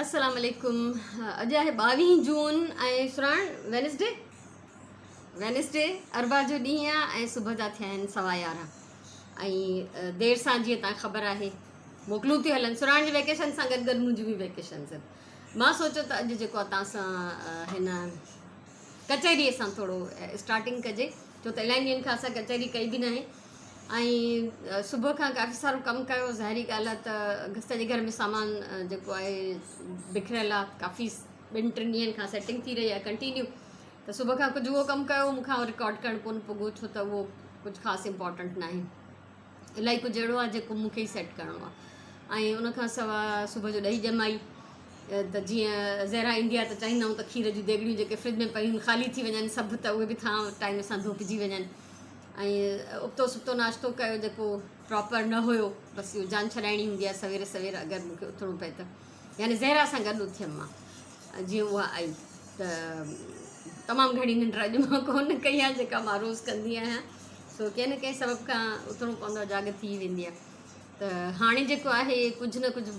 अस्सलाम वालेकुम। अॼु आहे 22 जून ऐं सुराण वेनसडे अरबा जो ॾींहुं आहे ऐं सुबुह जा थिया आहिनि 11:15 ऐं देरि सां जीअं तव्हांखे ख़बर आहे मोकलूं थियूं हलनि। सुराण जी वेकेशन सां गॾु गॾु मुंहिंजूं बि वेकेशन्स आहिनि। मां सोचियो त अॼु जेको आहे तव्हां सां हिन कचहरीअ सां थोरो स्टार्टिंग कजे, छो त इलाही ॾींहंनि खां असां कचहरी कई बि न आहे ऐं सुबुह खां काफ़ी सारो कमु कयो। ज़ाहिरी ॻाल्हि आहे त सॼे घर में सामान जेको आहे बिखरियल आहे, काफ़ी 2-3 ॾींहंनि खां सेटिंग थी रही आहे कंटिन्यू। त सुबुह खां कुझु उहो कमु कयो, मूंखां रिकॉर्ड करणु कोन पुॻो छो त उहो कुझु ख़ासि इम्पॉर्टेंट न आहे। इलाही कुझु अहिड़ो आहे जेको मूंखे ई सेट करिणो आहे। ऐं उनखां सवाइ सुबुह जो ॾही ॼमाई त जीअं ज़हरा ईंदी आहे त चाहींदा आहियूं त खीर जूं देॻड़ियूं जेके फ्रिज में पयूं ख़ाली थी वञनि सभु, त उहे बि टाइम सां धोपिजी वञनि। ऐं उबतो सुबतो नाश्तो कयो जेको प्रॉपर न हुयो, बसि इहो जान छॾाइणी हूंदी आहे सवेरे सवेरे अगरि मूंखे उथिणो पए त, यानी ज़हरा सां गॾु उथियमि मां जीअं उहा आई त तमामु घणी निंड अॼु मां कोन कई आहे जेका मां रोज़ु कंदी आहियां। सो कंहिं न कंहिं सबब खां उथिणो पवंदो आहे, जाग थी वेंदी आहे। त हाणे जेको आहे कुझु न कुझु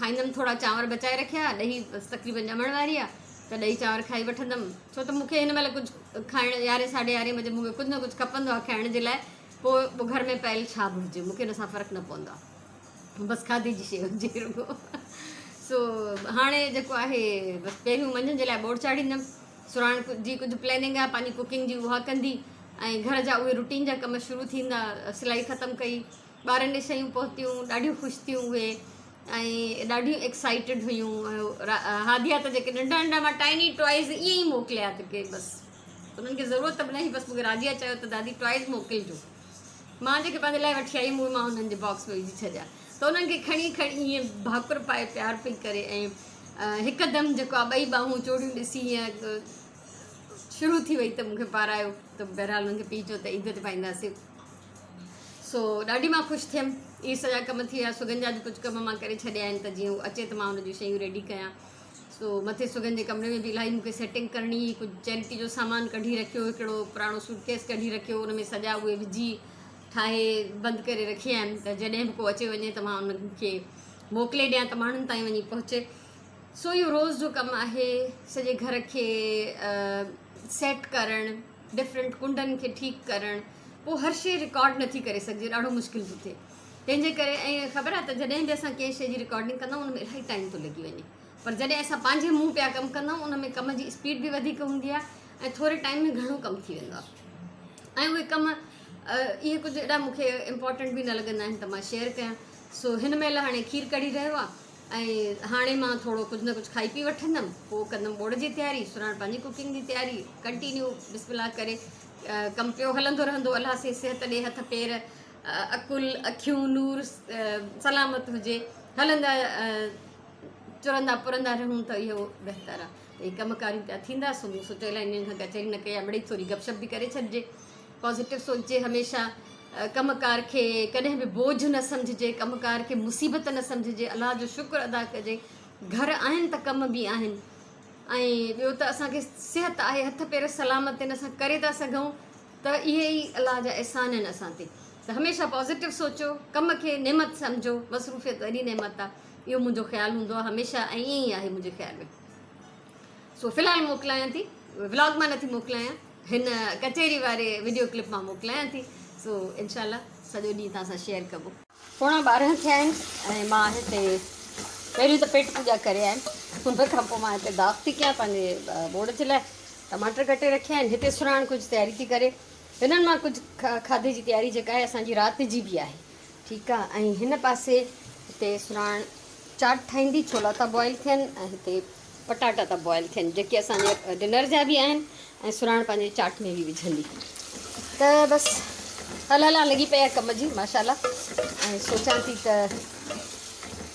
खाईंदमि। थोरा चांवर बचाए रखिया, ॾही तक़रीबन ॼमण वारी आहे त ॾही चांवर खाई वठंदमि, छो त मूंखे हिन महिल कुझु खाइणु 11-11:30 बजे मूंखे कुझु न कुझु खपंदो आहे खाइण जे लाइ। पोइ घर में पयल छा बि हुजे मूंखे हिन सां फ़र्क़ु न पवंदो आहे, बसि खाधे जी शइ हुजे रुॻो। सो हाणे जेको आहे बसि पहिरियों मंझंदि जे लाइ ॿोड़ चाढ़ींदमि। सुराण जी कुझु प्लैनिंग आहे पंहिंजी कुकिंग जी, उहा कंदी ऐं घर जा उहे रूटीन जा कम शुरू थींदा। सिलाई ख़तमु कई, ॿारनि ॾे शयूं पहुतियूं, ॾाढियूं ख़ुशि थियूं उहे ऐं ॾाढियूं एक्साइटेड हुयूं। हादिया त जेके नंढा नंढा मां टाइनी टॉइज़ ईअं ई मोकिलिया त के बसि उन्हनि खे ज़रूरत बि न हुई, बसि मूंखे राजिया चयो त दादी टॉइज़ मोकिलिजो। मां जेके पंहिंजे लाइ वठी आई उहे मां हुननि जे बॉक्स में विझी छॾिया, त उन्हनि खे खणी खणी ईअं भाकुर पाए प्यार पई करे ऐं हिकदमि जेको आहे ॿई ॿाहूं चोड़ियूं ॾिसी ईअं शुरू थी वई त मूंखे पारायो। त बहरहाल हुननि खे पीउ चयो त ईद ते पाईंदासीं। सो ॾाढी मां ख़ुशि थियमि। इहे सॼा कम थी विया। सुगन जा बि कुझु कम मां करे छॾिया आहिनि त जीअं उहो अचे त मां हुन जूं शयूं रेडी कयां। सो मथे सुगन जे कमरे में बि इलाही मूंखे सेटिंग करणी हुई। कुझु चैरिटी जो सामान कढी रखियो, हिकिड़ो पुराणो सूटकेस कढी रखियो, हुन में सॼा उहे विझी ठाहे बंदि करे रखिया आहिनि त जॾहिं बि को अचे वञे त मां उन्हनि खे मोकिले ॾियां त माण्हुनि ताईं वञी पहुचे। सो इहो रोज़ जो कमु आहे, सॼे घर खे सेट करणु, डिफरेंट कुंडनि खे ठीकु करणु। पोइ हर शइ रिकॉर्ड नथी करे सघिजे, ॾाढो मुश्किल थो थिए। तंहिंजे करे ऐं ख़बर आहे त जॾहिं बि असां कंहिं शइ जी रिकॉर्डिंग कंदा आहियूं उन में इलाही टाइम थो लॻी वञे, पर जॾहिं असां पंहिंजे मुंहुं पिया कमु कंदा आहियूं उन में कम जी स्पीड बि वधीक हूंदी आहे ऐं थोरे टाइम में घणो कमु थी वेंदो आहे। ऐं उहे कम इहे कुझु एॾा मूंखे इम्पॉर्टेंट बि न लॻंदा आहिनि त मां शेयर कयां। सो हिन महिल हाणे खीर कढी रहियो आहे ऐं हाणे मां थोरो कुझु न कुझु खाई पी वठंदमि, पोइ कंदमि ॿोड़ जी तयारी, सुराण पंहिंजी कुकिंग जी तयारी। कंटिन्यू बिस्मिल्लाह करे कमु पियो हलंदो रहंदो। अलाह से सिहत ॾे, हथ पेर अकुल अखियूं नूर सलामत हुजे, हलंदा चुरंदा पुरंदा रहूं त इहो बहितरु आहे। त इहे कमकारियूं पिया थींदा। सो मूं सोचियो इलाही ॾींहंनि खां कचहरी न कई आहे, मिड़ई थोरी गपशप बि करे छॾिजे। पॉज़िटिव सोचिजे हमेशह, कमकार खे कॾहिं बि बोझ न सम्झिजे, कमकार खे मुसीबत न सम्झिजे, अलाह जो शुक्र अदा कजे। घर आहिनि त कम बि आहिनि ऐं ॿियो त असांखे सिहत आहे, हथ पेर सलामत आहिनि, असां करे था सघूं त इहे ई अलाह जा अहसान आहिनि असां ते। त हमेशह पॉज़िटिव सोचो, कम खे नेमत सम्झो, मसरूफ़ियत वॾी नेमत आहे, इहो मुंहिंजो ख़्यालु हूंदो आहे हमेशह ऐं ईअं ई आहे मुंहिंजे ख़्याल में। सो फ़िलहालु मोकिलायां थी, व्लॉग मां नथी मोकिलायां, हिन कचहरी वारे वीडियो क्लिप मां मोकिलायां थी। सो इनशा सॼो ॾींहुं तव्हां सां शेयर कबो। 11:15 थिया आहिनि ऐं मां हिते पहिरियों त पेट पूॼा करे आयमि, हुन खां पोइ मां हिते दाग़ थी कयां पंहिंजे ॿोड़ जे लाइ। टमाटर कटे रखिया आहिनि। हिते सुराण कुझु तयारी थी करे, हिननि मां कुझु खाधे जी तयारी जेका आहे असांजी राति जी बि आहे, ठीकु आहे। ऐं हिन पासे हिते सुराण चाट ठाहींदी, छोला था बॉइल थियनि ऐं हिते पटाटा था बॉइल थियनि जेके असांजे डिनर जा बि आहिनि ऐं सुराण पंहिंजे चाट में बि विझंदी। त बसि हला लॻी पई आहे कम जी माशाल्लाह। ऐं सोचां थी त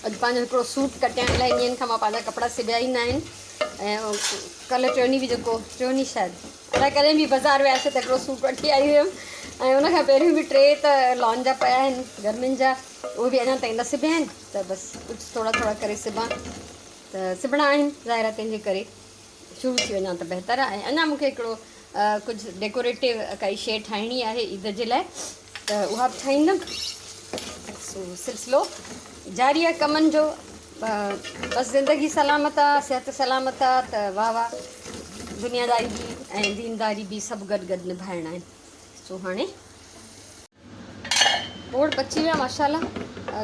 अॼु पंहिंजो हिकिड़ो सूट कटियां। इलाही ॾींहंनि खां मां पंहिंजा कपिड़ा सिबिया ई न आहिनि ऐं कल्ह टियोनी बि जेको टियोनी शायदि अलाए कॾहिं बि बाज़ारि वियासीं त हिकिड़ो सूट वठी आई हुयमि ऐं उनखां पहिरियों बि 3 त लॉन जा पिया आहिनि गर्मियुनि जा, उहे बि अञा ताईं न सिबिया आहिनि। त बसि कुझु थोरा करे सिबां, त सिबणा आहिनि ज़ाहिर, तंहिंजे करे शुरू थी वञा त बहितरु आहे। ऐं अञा मूंखे हिकिड़ो कुझु डेकोरेटिव काई शइ ठाहिणी आहे ईद जे लाइ, त उहा बि ठाहींदमि। सो सिलसिलो जारी आहे कमनि जो। बस ज़िंदगी सलामत आहे, सिहत सलामत आहे त वाह वाह, दुनियादारी बि ऐं दीनदारी बि सभु गॾु गॾु निभाइणा आहिनि। सो हाणे पोड़ पची विया माशाल्लाह,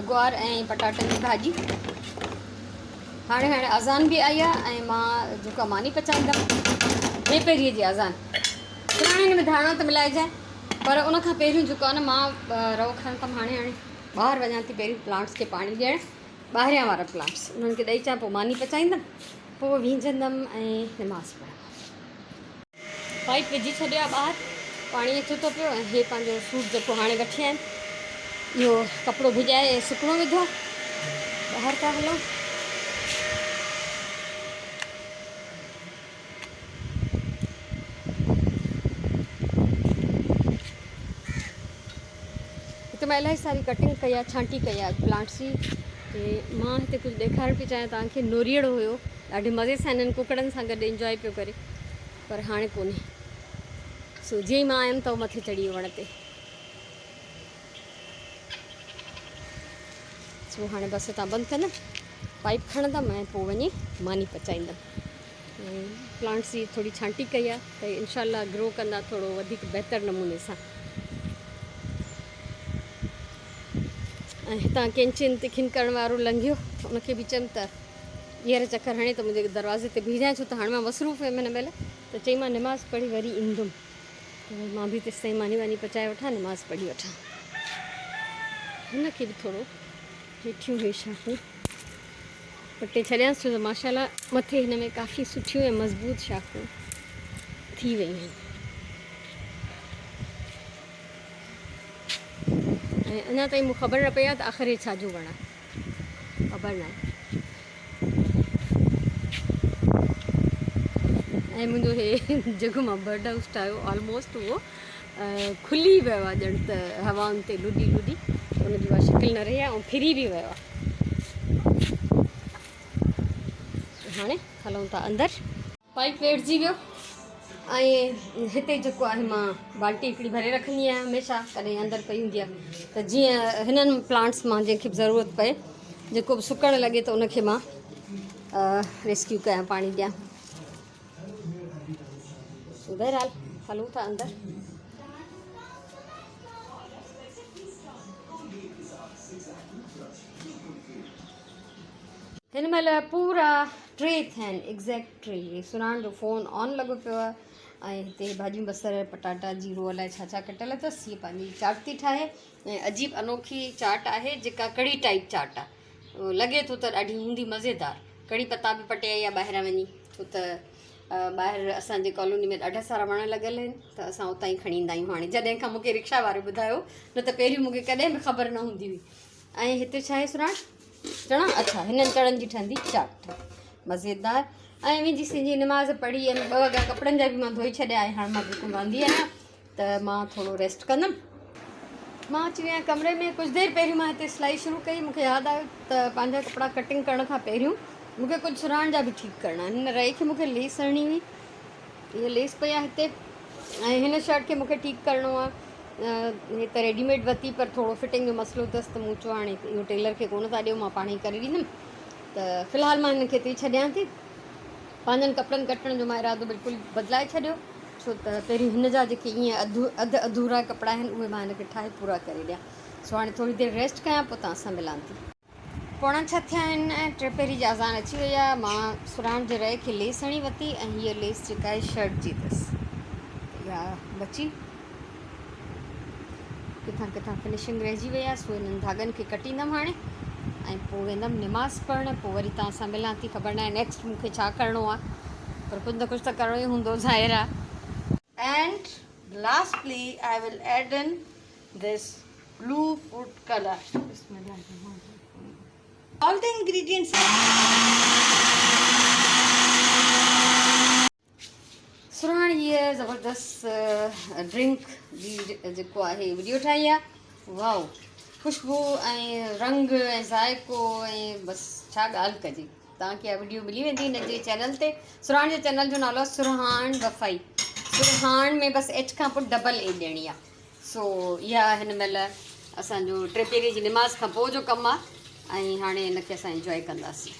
गुआर ऐं पटाटनि जी भाॼी। हाणे हाणे अज़ान बि आई आहे ऐं मां जेका मानी पचाईंदमि ॿिए पहिरीं जी अज़ान। सुभाणे हिन में धाणा त मिलाइजांइ, पर उन खां पहिरियों जेको आहे न मां रओ खणणु कमु हाणे ॿाहिरि वञां थी पहिरीं प्लांट्स खे पाणी ॾियणु, ॿाहिरियां वारा प्लांट्स उन्हनि खे ॾेई अचां, पोइ मानी पचाईंदमि, पोइ भींजंदमि ऐं नमाज़ पढ़ंदमि। पाइप विझी छॾियो आहे ॿाहिरि, पाणी अचे थो पियो ऐं इहे पंहिंजो सूट जेको हाणे वठी आया आहिनि इहो कपिड़ो भिॼाए सुकणो विधो आहे। ॿाहिरि था हलूं। हिते मां इलाही सारी कटिंग कई आहे, छांटी कई आहे प्लांट्स जी। मां हिते कुझु ॾेखारणु पई चाहियां तव्हांखे। नोरियड़ो हुयो, ॾाढे मज़े सां हिननि कुकड़नि सां गॾु इंजॉय पियो करे, पर हाणे कोन्हे। सो जीअं ई मां आयमि त उहो मथे चढ़ी वियो वण ते। सो हाणे बसि हितां बंदि कंदमि, पाइप खणंदमि ऐं पोइ वञी मानी पचाईंदमि। ऐं प्लांट्स जी थोरी छांटी कई आहे त इनशाला ग्रो कंदा थोरो वधीक बहितर नमूने सां। ऐं हितां कैंचिन तिखिन करण वारो लंघियो, उनखे बि चयमि त ॿीहर चकर हणे त मुंहिंजे दरवाज़े ते बीहां, छो त हाणे मां मसरूफ़ हुयमि हिन महिल। त चई मां नमाज़ पढ़ी वरी ईंदुमि, त मां बि तेसि ताईं मानी वानी पचाए वठां, नमाज़ पढ़ी वठां। हिनखे बि थोरो हेठियूं इहे शाखूं पटे छॾियांसि, छो त माशाल्लाह मथे हिन में काफ़ी सुठियूं ऐं मज़बूत शाखूं थी वियूं आहिनि। ऐं अञा ताईं मूंखे ख़बर न पई आहे त आख़िर हे छाजो वण आहे, ख़बर न आहे। ऐं मुंहिंजो हे जेको मां बर्ड हाउस ठाहियो ऑलमोस्ट उहो खुली वियो आहे ॼण त हवाउनि ते लुॾी लुॾी, हुनजी उहा शिकिल न रही आहे ऐं फिरी बि वियो आहे। हाणे हलूं था अंदरि। पाइप वेठिजी वियो ऐं हिते जेको आहे मां बाल्टी हिकिड़ी भरे रखंदी आहियां हमेशह, कॾहिं अंदरि पई हूंदी आहे त जीअं हिननि प्लांट्स मां जंहिंखे बि ज़रूरत पए, जेको बि सुकणु लॻे त उनखे मां रेस्क्यू कयां, पाणी ॾियां। बहरहाल हलूं था अंदरि। हिन महिल पूरा 3 थिया आहिनि, एग्ज़ैक्ट 3। सुञाण जो फ़ोन ऑन लॻो पियो आहे ऐं हिते भाॼियूं बसर पटाटा जीरो अलाए छा छा कटियल अथसि। हीअ पंहिंजी चाट थी ठाहे ऐं अजीब अनोखी चाट आहे जेका कढ़ी टाइप चाट आहे। लॻे थो त ॾाढी हूंदी मज़ेदार। कढ़ी पत्ता बि पटे आई आहे ॿाहिरां वञी, छो त ॿाहिरि असांजे कॉलोनी में ॾाढा सारा वण लॻल आहिनि त असां उतां ई खणी ईंदा आहियूं। हाणे जॾहिं खां मूंखे रिक्शा वारे ॿुधायो, न त पहिरियों मूंखे कॾहिं बि ख़बर न हूंदी हुई। ऐं हिते छा आहे सुञाण चणा, अच्छा हिननि चणनि जी ठहंदी चाट मज़ेदार। ऐं मुंहिंजी सिंधी नमाज़ पढ़ी ऐं 2 वॻा कपिड़नि जा बि मां धोई छॾिया ऐं हाणे मां बिल्कुलु वांदी आहियां त मां थोरो रेस्ट कंदमि। मां अची विया कमरे में। कुझु देरि पहिरियों मां हिते सिलाई शुरू कई। मूंखे यादि आयो त पंहिंजा कपिड़ा कटिंग करण खां पहिरियों मूंखे कुझु सुञाण जा बि ठीकु करणा आहिनि। हिन रए खे मूंखे लेस हणणी हुई, हीअ लेस पई आहे हिते, ऐं हिन शर्ट खे मूंखे ठीकु करिणो आहे। हे त रेडीमेड वरिती, पर थोरो फिटिंग जो मसइलो अथसि त मूं चयो हाणे इहो टेलर खे कोन था ॾियो, मां पाण ई करे ॾींदमि। त फ़िलहालु मां हिनखे हिते छॾियां थी। पंहिंजनि कपिड़नि कटण जो मां इरादो बिल्कुलु बदिलाए छॾियो, छो त पहिरीं हिन जा जेके ईअं अधु अधूरा कपिड़ा आहिनि उहे मां हिनखे ठाहे पूरा करे ॾियां। सो हाणे थोरी देरि रेस्ट कयां, पोइ तव्हां सां मिलां थी। 6:45 थिया आहिनि ऐं 3 पहिरीं जी अज़ान अची वई आहे। मां सुञाण जे रए खे लेस हणी वरिती ऐं हीअ लेस जेका आहे शर्ट जी अथसि, इहा बची किथां किथां फिनिशिंग रहिजी वई आहे। सो हिननि धागनि खे कटींदमि हाणे ऐं पोइ वेंदमि नमाज़ पढ़णु, पोइ वरी तव्हां सां मिलां थी। ख़बर न आहे नेक्स्ट मूंखे छा करिणो आहे, पर कुझु न कुझु त करिणो ई हूंदो ज़ाहिर आहे। And lastly I will add in this blue food color. All the ingredients सुञाण हीअ ज़बरदस्त ड्रिंक जी जेको आहे वीडियो ठाही आहे। वाओ, ख़ुशबू ऐं रंग ऐं ज़ाइको ऐं बसि छा ॻाल्हि कजे। तव्हांखे इहा वीडियो मिली वेंदी हिन जे चैनल ते। सुञाण जे चैनल जो नालो आहे सुरहान वफ़ाई। सुरहान में बसि एच खां पोइ डबल ए ॾियणी आहे। सो इहा हिन महिल असांजो 3 पहिरीं जी नमाज़ खां पोइ जो कमु आहे। ऐं हाणे हिनखे असां इंजॉय कंदासीं।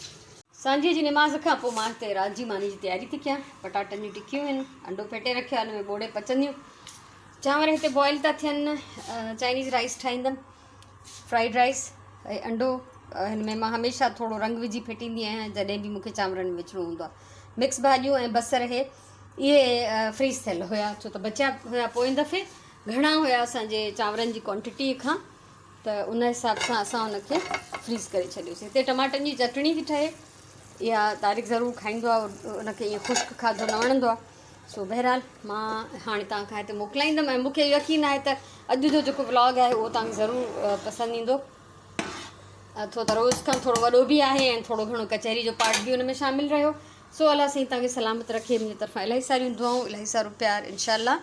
सांझे जी निमाज़ खां पोइ मां हिते रात जी मानी जी तयारी थी कयां। पटाटनि जूं टिकियूं आहिनि, अंडो फेटे रखियो आहे, हुन में ॿोड़े पचंदियूं। चांवर हिते बॉइल था थियनि, चाइनीज़ राइस ठाहींदमि, फ्राइड राइस ऐं अंडो। हिन में मां हमेशह थोरो रंग विझी फेटींदी आहियां जॾहिं बि मूंखे चांवरनि में विझिणो हूंदो आहे। मिक्स भाॼियूं ऐं बसर इहे फ्रीज़ थियल हुया, छो त बचिया हुया पोइ दफ़े घणा हुया असांजे चांवरनि जी क्वांटिटी खां, त उन हिसाब सां असां हुनखे फ्रीज़ करे छॾियोसीं। हिते टमाटनि जी चटणी थी ठहे, इहा तारीख़ ज़रूरु खाईंदो आहे, उनखे ईअं ख़ुश्क खाधो न वणंदो आहे। सो बहरहाल मां हाणे तव्हांखां हिते मोकिलाईंदमि ऐं मूंखे यकीन आहे त अॼु जो जेको व्लॉग आहे उहो तव्हांखे ज़रूरु पसंदि ईंदो, छो त रोज़ खां थोरो वॾो बि आहे ऐं थोरो घणो कचहरी जो पार्ट बि हुन में शामिलु रहियो। सो अलाह साईं तव्हांखे सलामत रखे, मुंहिंजी तरफ़ां इलाही सारियूं दुआऊं, इलाही सारो प्यार। इंशाअल्लाह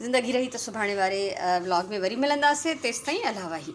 ज़िंदगी रही त सुभाणे वारे व्लॉग में वरी मिलंदासीं। तेसिताईं अलाह वाही।